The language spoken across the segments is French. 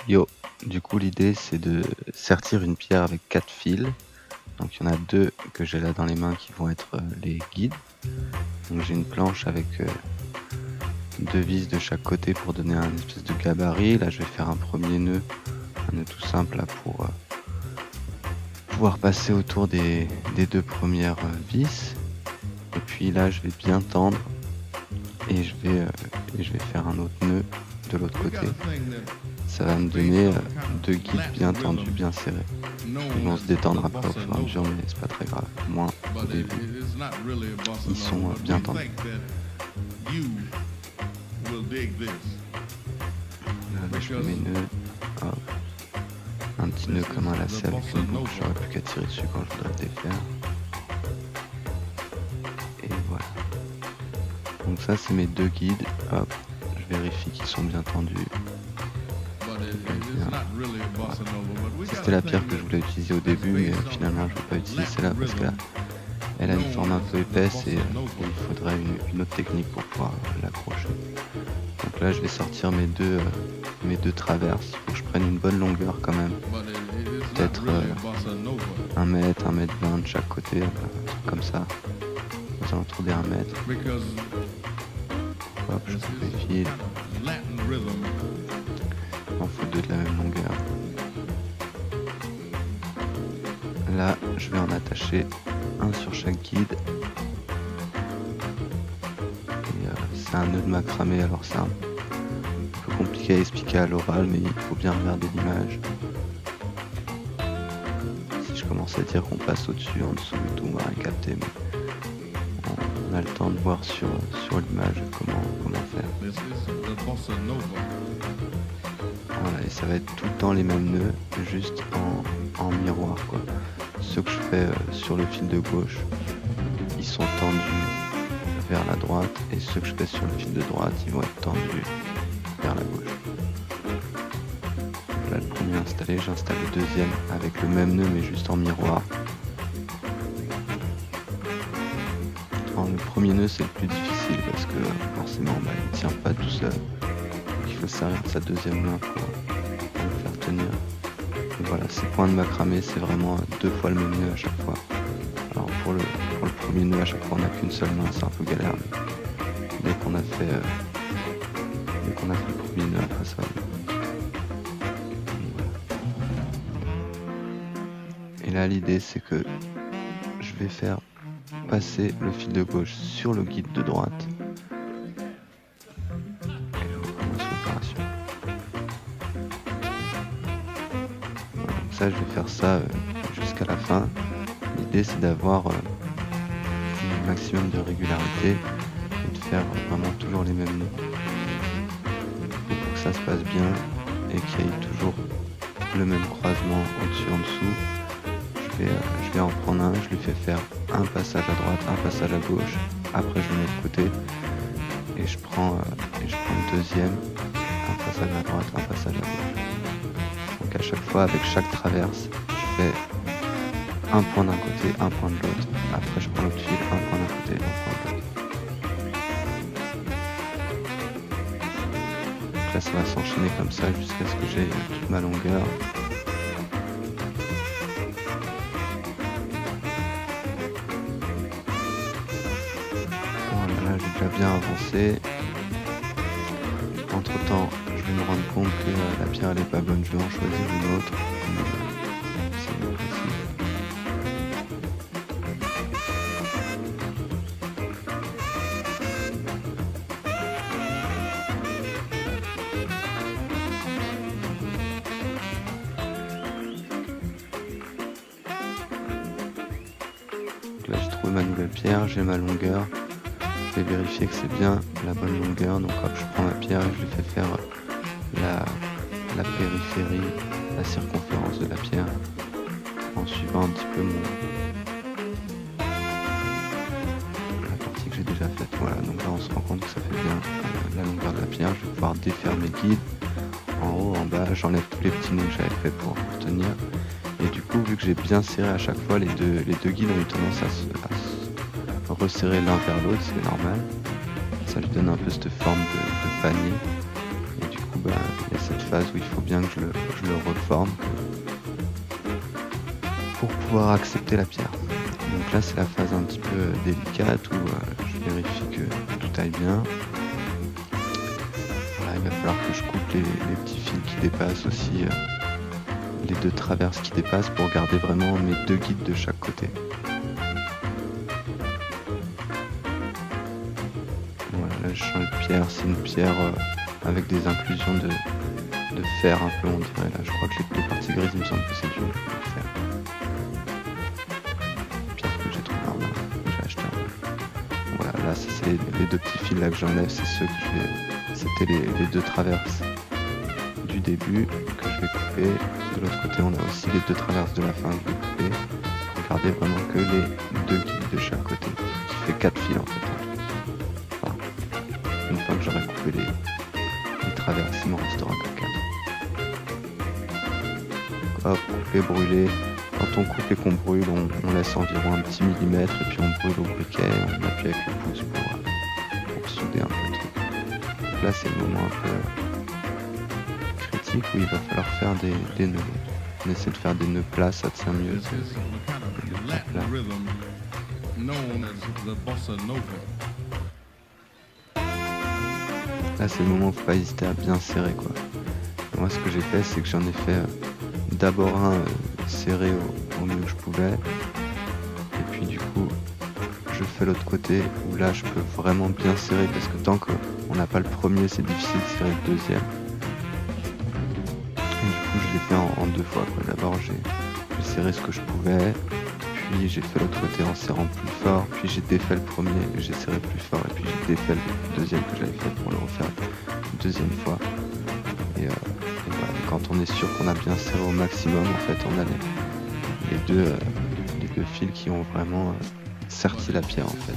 Yo, du coup l'idée c'est de sertir une pierre avec 4 fils. Donc il y en a 2 que j'ai là dans les mains qui vont être les guides. Donc j'ai une planche avec 2 vis de chaque côté pour donner un espèce de gabarit. Là je vais faire un premier nœud, un nœud tout simple là pour pouvoir passer autour des 2 premières vis. Et puis là je vais bien tendre et je vais faire un autre nœud de l'autre côté. Ça va me donner 2 guides bien tendus, bien serrés. Ils vont se détendre après au fur et à mesure, mais c'est pas très grave. Au moins au début, ils sont bien tendus. Là, je fais mes nœuds. Hop. Un petit nœud comme un lacet avec une boucle, j'aurais plus qu'à tirer dessus quand je voudrais le défaire. Et voilà. Donc ça c'est mes 2 guides. Hop. Je vérifie qu'ils sont bien tendus. C'était la pierre que je voulais utiliser au début, mais finalement je ne vais pas utiliser celle-là parce qu'elle a une forme un peu épaisse et il faudrait une autre technique pour pouvoir l'accrocher. Donc là je vais sortir mes deux traverses. Il faut que je prenne une bonne longueur quand même. Peut-être 1 mètre, 1 mètre 20 de chaque côté, un truc comme ça. Aux alentours des 1 mètre. Hop, je coupe les fils. Il en faut 2 de la même longueur. Là, je vais en attacher un sur chaque guide. C'est un nœud de macramé, alors c'est un peu compliqué à expliquer à l'oral, mais il faut bien regarder l'image. Si je commence à dire qu'on passe au-dessus, en dessous et tout, on va rien capter, mais on a le temps de voir sur l'image comment faire. Voilà, et ça va être tout le temps les mêmes nœuds, juste en miroir, quoi. Ceux que je fais sur le fil de gauche, ils sont tendus vers la droite, et ceux que je fais sur le fil de droite, ils vont être tendus vers la gauche. Donc là, le premier installé, j'installe le deuxième avec le même nœud, mais juste en miroir. Alors, le premier nœud, c'est le plus difficile, parce que forcément, il ne tient pas tout seul. Donc il faut servir de sa deuxième main pour le faire tenir. Et voilà, ces points de macramé, c'est vraiment 2 fois le même nœud à chaque fois. Alors pour le premier nœud, à chaque fois on n'a qu'une seule main, c'est un peu galère. Mais dès qu'on a fait le premier nœud, après ça va mieux. Et là l'idée c'est que je vais faire passer le fil de gauche sur le guide de droite. Et je recommence l'opération. Voilà, donc ça je vais faire ça jusqu'à la fin. L'idée c'est d'avoir un maximum de régularité et de faire vraiment toujours les mêmes nœuds. Et pour que ça se passe bien et qu'il y ait toujours le même croisement au-dessus en dessous, je vais en prendre un, je lui fais faire un passage à droite, un passage à gauche, après je le mets de côté et je prends le deuxième, un passage à droite, un passage à gauche. Donc à chaque fois avec chaque traverse, je fais un point d'un côté, un point de l'autre. Après je prends l'autre fil, un point d'un côté, un point de l'autre. Donc là ça va s'enchaîner comme ça jusqu'à ce que j'ai toute ma longueur. Voilà, là j'ai déjà bien avancé. Entre temps, je vais me rendre compte que la pierre elle est pas bonne, je vais en choisir une autre. C'est mieux possible. Là j'ai trouvé ma nouvelle pierre, j'ai ma longueur. Je vais vérifier que c'est bien la bonne longueur. Donc hop, je prends ma pierre et je lui fais faire la périphérie, la circonférence de la pierre en suivant un petit peu la partie que j'ai déjà faite. Voilà, donc là on se rend compte que ça fait bien la longueur de la pierre. Je vais pouvoir défaire mes guides en haut, en bas. J'enlève tous les petits nœuds que j'avais fait pour tenir. Et du coup, vu que j'ai bien serré à chaque fois, les deux guides ont eu tendance à se resserrer l'un vers l'autre, c'est normal. Ça lui donne un peu cette forme de panier. Et du coup, il y a cette phase où il faut bien que je le reforme pour pouvoir accepter la pierre. Donc là c'est la phase un petit peu délicate où je vérifie que tout aille bien. Voilà, il va falloir que je coupe les petits fils qui dépassent aussi, les deux traverses qui dépassent pour garder vraiment mes deux guides de chaque côté. Voilà, là je change de pierre, c'est une pierre avec des inclusions de fer un peu, on dirait. Là je crois que les parties grises, il me semble que c'est du fer. Pierre que j'ai trouvé en main, j'ai acheté un peu. Voilà, là ça, c'est les deux petits fils là que j'enlève, c'est ceux que je vais... C'était les deux traverses du début que je vais couper. De l'autre côté on a aussi les deux traverses de la fin que je vais couper. Pour garder vraiment que les deux guides de chaque côté. Qui fait 4 fils en fait. Enfin, une fois que j'aurai coupé les traverses, il m'en restera que 4. Hop, couper, brûler. Quand on coupe et qu'on brûle, on laisse environ un petit millimètre et puis on brûle au briquet et on appuie avec le pouce pour souder un peu le truc. Donc là c'est le moment un peu critique où il va falloir faire des nœuds. On essaie de faire des nœuds plats, ça tient mieux. Là c'est le moment où il faut pas hésiter à bien serrer quoi. Et moi ce que j'ai fait c'est que j'en ai fait d'abord un serré au mieux que je pouvais. Et puis du coup je fais l'autre côté où là je peux vraiment bien serrer parce que tant qu'on n'a pas le premier c'est difficile de serrer le deuxième. Et du coup je l'ai fait en deux fois quoi. D'abord j'ai serré ce que je pouvais, puis j'ai fait l'autre côté en serrant plus fort, puis j'ai défait le premier et j'ai serré plus fort et puis j'ai défait le deuxième que j'avais fait pour le refaire une deuxième fois. Et voilà, quand on est sûr qu'on a bien serré au maximum, en fait on a les deux fils qui ont vraiment serti la pierre en fait.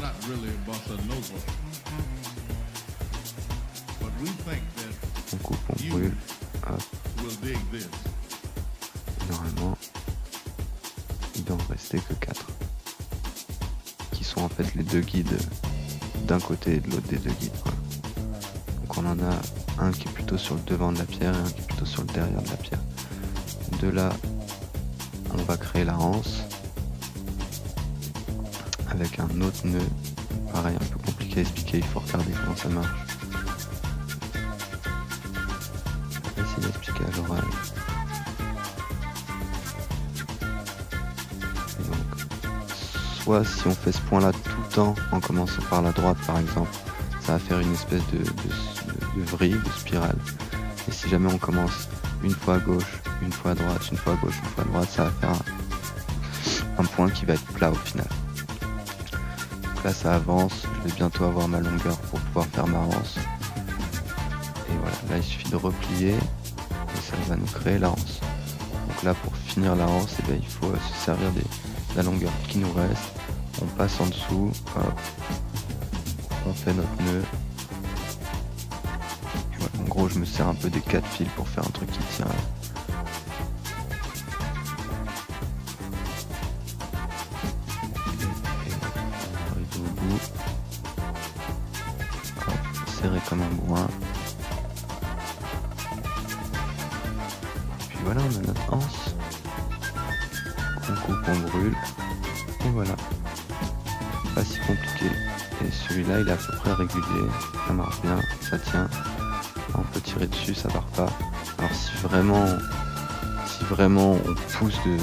On coupe, on brûle, hop. Normalement, il doit en rester que 4. Qui sont en fait les deux guides d'un côté et de l'autre des deux guides. Voilà. Donc on en a un qui est plutôt sur le devant de la pierre et un qui est plutôt sur le derrière de la pierre. De là, on va créer la anse avec un autre nœud. Pareil, un peu compliqué à expliquer, il faut regarder comment ça marche. Je vais essayer d'expliquer à l'oral. Soit si on fait ce point là tout le temps en commençant par la droite par exemple, ça va faire une espèce de vrille, de spirale. Et si jamais on commence une fois à gauche, une fois à droite, une fois à gauche, une fois à droite, ça va faire un point qui va être plat au final. Donc là ça avance, je vais bientôt avoir ma longueur pour pouvoir faire ma anse. Et voilà, là il suffit de replier et ça va nous créer la anse. Donc là pour finir la anse, eh bien, il faut se servir de la longueur qui nous reste. On passe en dessous, hop, on fait notre nœud. Voilà, en gros je me sers un peu des 4 fils pour faire un truc qui tient. Et on arrive au bout. Hop, serré comme un bourrin. Puis voilà, on a notre anse. On coupe, on brûle. Et voilà. Pas si compliqué. Et celui-là, il est à peu près régulier. Ça marche bien, ça tient. On peut tirer dessus, ça part pas. Alors si vraiment on pousse de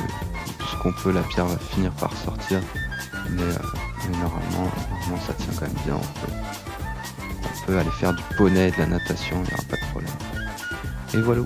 tout ce qu'on peut, la pierre va finir par sortir. Mais normalement ça tient quand même bien. On peut aller faire du poney, de la natation, il n'y aura pas de problème. Et voilà.